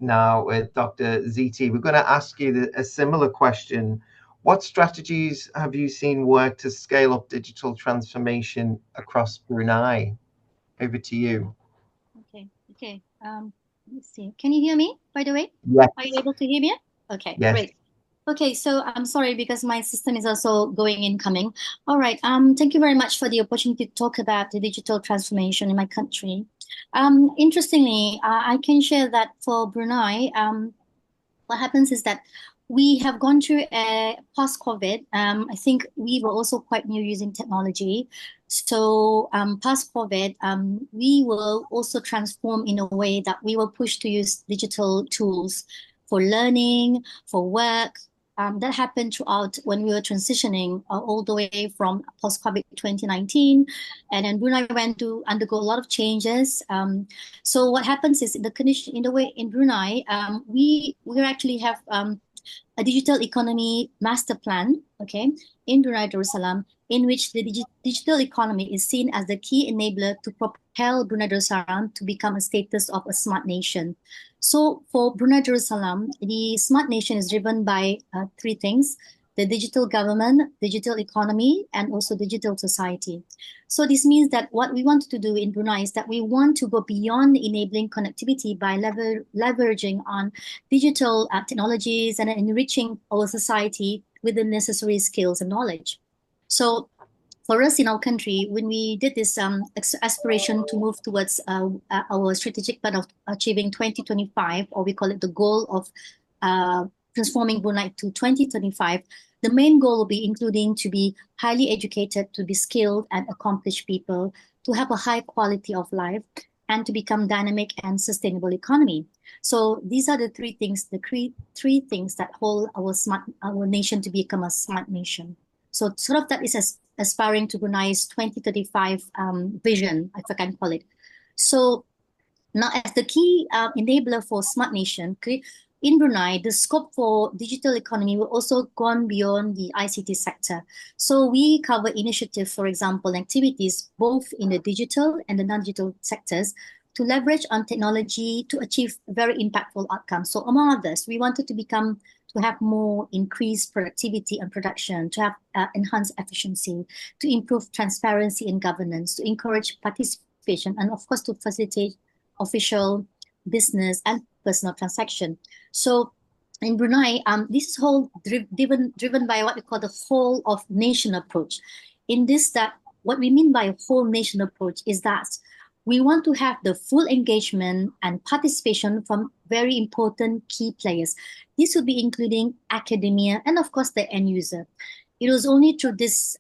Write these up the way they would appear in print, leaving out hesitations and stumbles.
now with Dr. Ziti. We're going to ask you a similar question. What strategies have you seen work to scale up digital transformation across Brunei? Over to you. Okay. Let's see. Can you hear me, by the way? Yes. Are you able to hear me? Okay, yes. Great. Okay, so I'm sorry because my system is also going incoming. All right. Thank you very much for the opportunity to talk about the digital transformation in my country. Interestingly, I can share that for Brunei, what happens is that we have gone through a post-COVID. I think we were also quite new using technology. So post-COVID, we will also transform in a way that we will push to use digital tools for learning, for work. That happened throughout when we were transitioning all the way from post-COVID 2019. And then Brunei went to undergo a lot of changes. So what happens is in the way in Brunei, we actually have a digital economy master plan, okay, in Brunei Darussalam, in which the digital economy is seen as the key enabler to propel Brunei Darussalam to become a status of a smart nation. So for Brunei Darussalam, the smart nation is driven by three things: the digital government, digital economy, and also digital society. So this means that what we want to do in Brunei is that we want to go beyond enabling connectivity by leveraging on digital technologies and enriching our society with the necessary skills and knowledge. So for us in our country, when we did this aspiration to move towards our strategic plan of achieving 2025, or we call it the goal of transforming Brunei to 2025, the main goal will be including to be highly educated, to be skilled and accomplished people, to have a high quality of life, and to become dynamic and sustainable economy. So these are the three things, three things that hold our nation to become a smart nation. So sort of that is aspiring to Brunei's 2035 vision, if I can call it. So now as the key enabler for smart nation, in Brunei, the scope for digital economy will also gone beyond the ICT sector. So we cover initiatives, for example, activities both in the digital and the non-digital sectors to leverage on technology to achieve very impactful outcomes. So among others, we wanted to have more increased productivity and production, to have enhanced efficiency, to improve transparency in governance, to encourage participation, and of course to facilitate official, business, and personal transaction. So in Brunei, this is whole driven by what we call the whole of nation approach. In this, that what we mean by a whole nation approach is that we want to have the full engagement and participation from very important key players. This would be including academia and of course the end user. It was only through this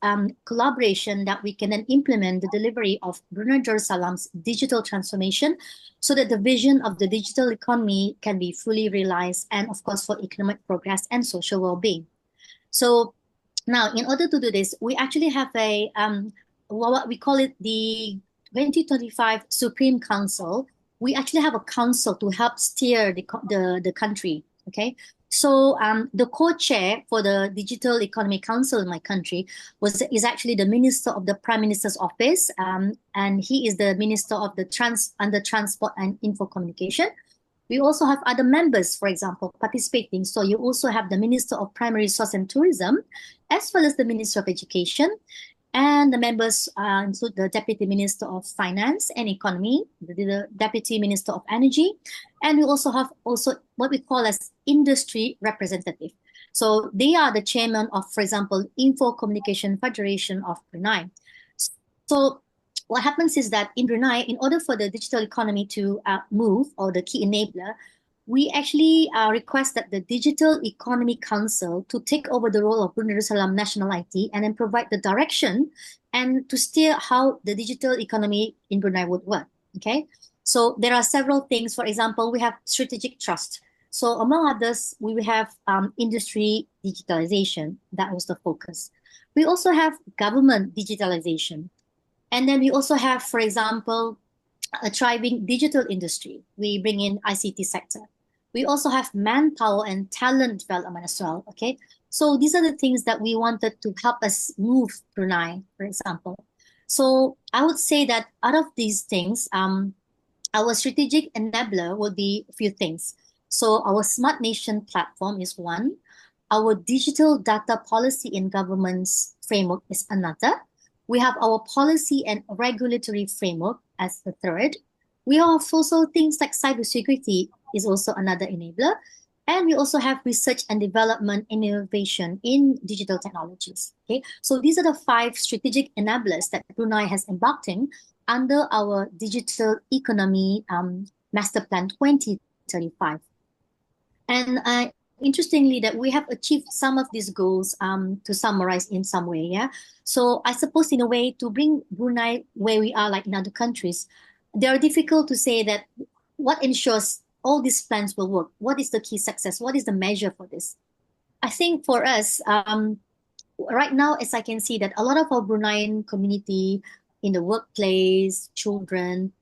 collaboration that we can then implement the delivery of Brunei Darussalam's digital transformation so that the vision of the digital economy can be fully realized, and of course for economic progress and social well-being. So now in order to do this, we actually have a what we call it the 2025 Supreme Council. We actually have a council to help steer the country, okay? So the co-chair for the Digital Economy Council in my country is actually the Minister of the Prime Minister's Office, and he is the Minister of the Transport and Info Communication. We also have other members, for example, participating. So you also have the Minister of Primary Resource and Tourism, as well as the Minister of Education. And the members include the Deputy Minister of Finance and Economy, the Deputy Minister of Energy, and we also have what we call as industry representative. So they are the chairman of, for example, Info Communication Federation of Brunei. So what happens is that in Brunei, in order for the digital economy to move, or the key enabler, we actually request that the Digital Economy Council to take over the role of Brunei Darussalam National IT and then provide the direction and to steer how the digital economy in Brunei would work, okay? So there are several things. For example, we have strategic trust. So among others, we have industry digitalization. That was the focus. We also have government digitalization. And then we also have, for example, a thriving digital industry. We bring in ICT sector. We also have manpower and talent development as well, okay? So these are the things that we wanted to help us move Brunei, for example. So I would say that out of these things, Our strategic enabler will be a few things. So our Smart Nation platform is one. Our digital data policy and governance framework is another. We have our policy and regulatory framework as the third. We have also things like cybersecurity is also another enabler. And we also have research and development and innovation in digital technologies. Okay, so these are the 5 strategic enablers that Brunei has embarked in under our digital economy master plan 2035. And interestingly, that we have achieved some of these goals to summarize in some way. Yeah. So I suppose in a way to bring Brunei where we are like in other countries, they are difficult to say that what ensures all these plans will work. What is the key success? What is the measure for this? I think for us, right now, as I can see that a lot of our Bruneian community in the workplace, children,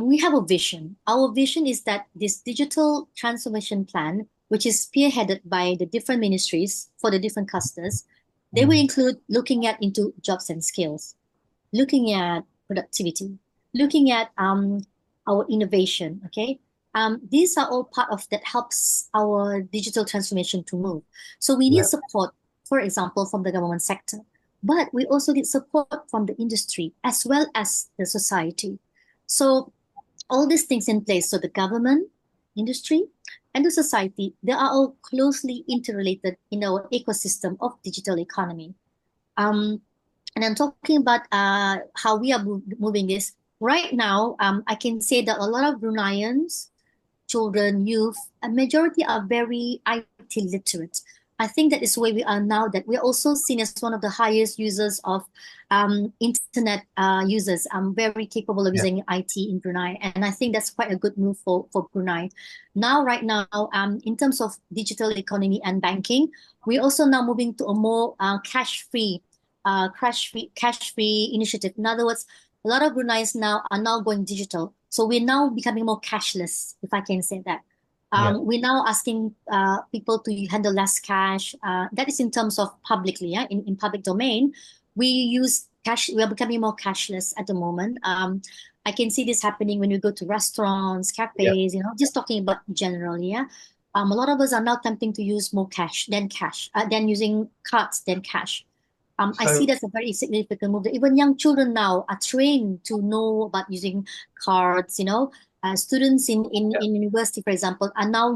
we have a vision. Our vision is that this digital transformation plan, which is spearheaded by the different ministries for the different clusters, they will include looking at into jobs and skills, looking at productivity, looking at our innovation. Okay, these are all part of that helps our digital transformation to move. So we need support, for example, from the government sector, but we also need support from the industry as well as the society. So all these things in place. So the government, industry, and the society, they are all closely interrelated in our ecosystem of digital economy. And I'm talking about how we are moving this. Right now, I can say that a lot of Bruneians, children, youth, a majority are very IT literate. I think that is where we are now, that we're also seen as one of the highest users of internet users. Very capable of using IT in Brunei. And I think that's quite a good move for Brunei. Now, right now, in terms of digital economy and banking, we're also now moving to a more cash-free initiative. In other words, a lot of Bruneians now are now going digital. So we're now becoming more cashless, if I can say that. We're now asking people to handle less cash. That is in terms of publicly, in public domain. We use cash. We are becoming more cashless at the moment. I can see this happening when we go to restaurants, cafes, just talking about generally, a lot of us are now attempting to use more cash, than using cards, than cash. I see that's a very significant move. Even young children now are trained to know about using cards, students in university, for example, are now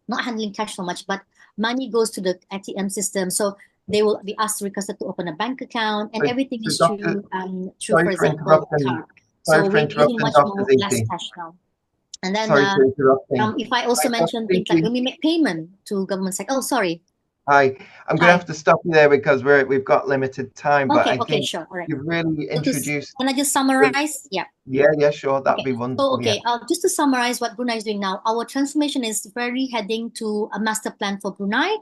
not handling cash so much, but money goes to the ATM system. So they will be asked requested to open a bank account, and everything is through, for example, card. So we're using much more less cash now. And then if I also mention things like when we make payment to government sector. Oh, sorry. Hi, I'm going to have to stop you there because we've got limited time. But I think sure. All right. you've really introduced. Can I just summarize? Yeah, sure. That'd be wonderful. So, just to summarize what Brunei is doing now, our transformation is very heading to a master plan for Brunei.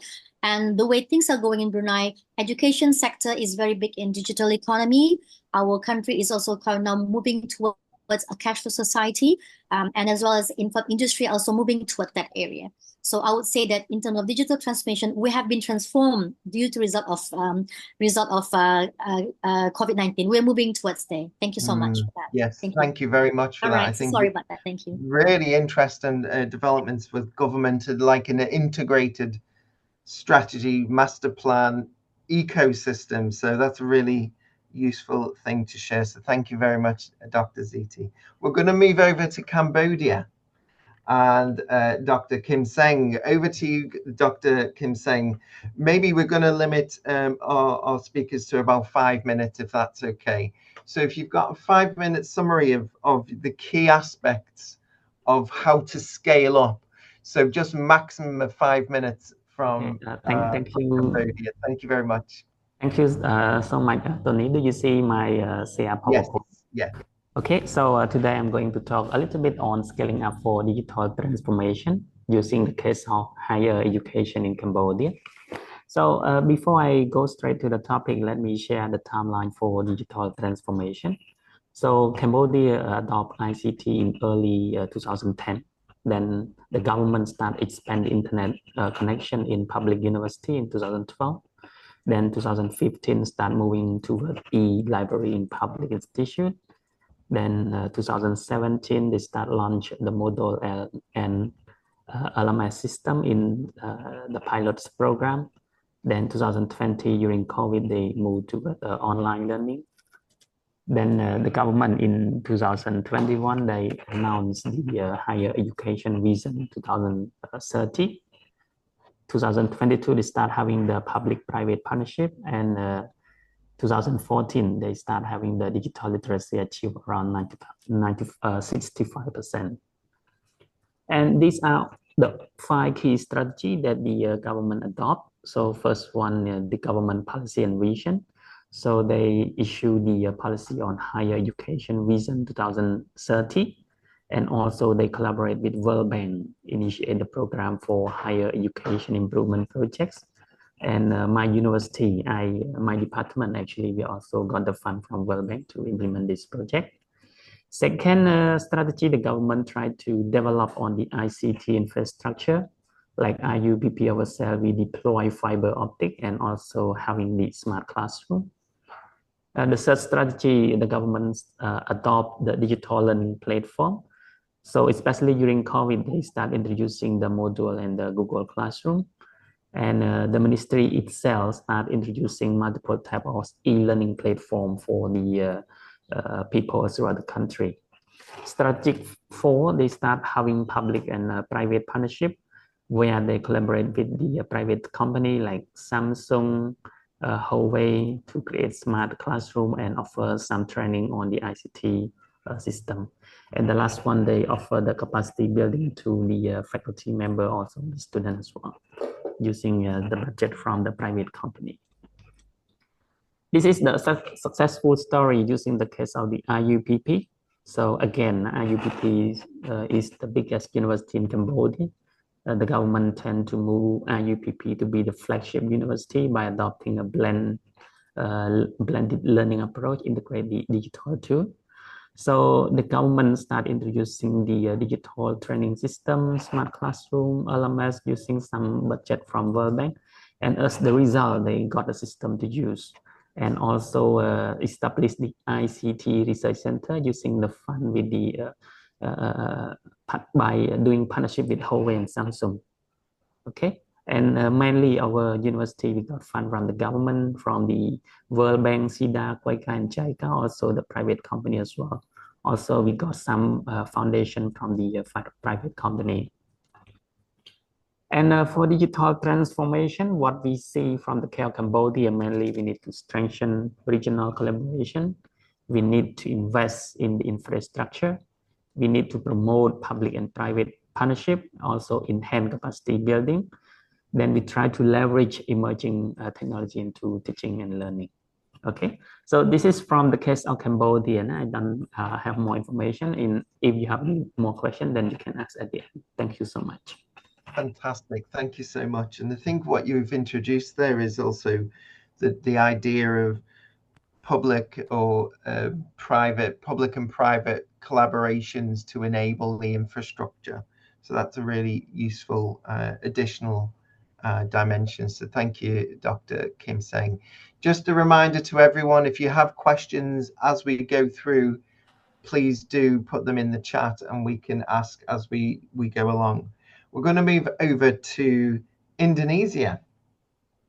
And the way things are going in Brunei, education sector is very big in digital economy. Our country is also now moving towards a cashless society, and as well as industry also moving toward that area. So I would say that in terms of digital transformation, we have been transformed due to result of COVID-19. We're moving towards there. Thank you so much for that. Yes, thank you very much for that. I think sorry about that. Thank you. Really interesting developments with government, like an integrated strategy, master plan, ecosystem. So that's a really useful thing to share. So thank you very much, Dr. Ziti. We're going to move over to Cambodia. And Dr. Kim Seng, over to you, Dr. Kim Seng. Maybe we're going to limit our speakers to about 5 minutes, if that's okay. So if you've got a 5-minute summary of the key aspects of how to scale up, so just maximum of 5 minutes from thank you. Cambodia. Thank you very much. Thank you so much, Tony. Do you see my share PowerPoint? Yes. Okay, so today I'm going to talk a little bit on scaling up for digital transformation using the case of higher education in Cambodia. So before I go straight to the topic, let me share the timeline for digital transformation. So Cambodia adopted ICT in early 2010. Then the government started expanding internet connection in public university in 2012. Then 2015 start moving toward e-library in public institution. Then 2017, they start launch the model and LMS system in the pilots program. Then 2020, during COVID, they moved to online learning. Then the government in 2021, they announced the higher education vision 2030. 2022, they start having the public-private partnership, and 2014, they start having the digital literacy achieve around 65%. And these are the 5 key strategies that the government adopt. So first one, the government policy and vision. So they issue the policy on higher education vision 2030. And also they collaborate with World Bank, initiate the program for higher education improvement projects. And my university, my department, actually, we also got the fund from World Bank to implement this project. Second strategy, the government tried to develop on the ICT infrastructure, like IUPP ourselves, we deploy fiber optic and also having the smart classroom. The third strategy, the government adopt the digital learning platform. So especially during COVID, they start introducing the module and the Google Classroom. And the ministry itself start introducing multiple type of e-learning platform for the people throughout the country. Strategic 4, they start having public and private partnership where they collaborate with the private company like Samsung, Huawei to create smart classroom and offer some training on the ICT system. And the last one, they offer the capacity building to the faculty member, also the students as well, using the budget from the private company. This is the successful story using the case of the IUPP. So again, IUPP is the biggest university in Cambodia. The government tend to move IUPP to be the flagship university by adopting a blended learning approach, integrate the digital tool. So the government start introducing the digital training system, smart classroom, LMS using some budget from World Bank. And as the result, they got a system to use. And also established the ICT Research Center using the fund with the by doing partnership with Huawei and Samsung. Okay, and mainly our university, we got fund from the government, from the World Bank, SIDA, Kwaika, and JICA, also the private company as well. Also, we got some foundation from the private company. And for digital transformation, what we see from the KL Cambodia, mainly we need to strengthen regional collaboration. We need to invest in the infrastructure. We need to promote public and private partnership, also enhance capacity building. Then we try to leverage emerging technology into teaching and learning. Okay, so this is from the case of Cambodia, and I don't have more information. If you have more questions, then you can ask at the end. Thank you so much. Fantastic, thank you so much. And I think what you've introduced there is also the idea of public or public and private collaborations to enable the infrastructure. So that's a really useful additional dimension. So thank you, Dr. Kim Seng. Just a reminder to everyone, if you have questions as we go through, please do put them in the chat and we can ask as we go along. We're going to move over to Indonesia.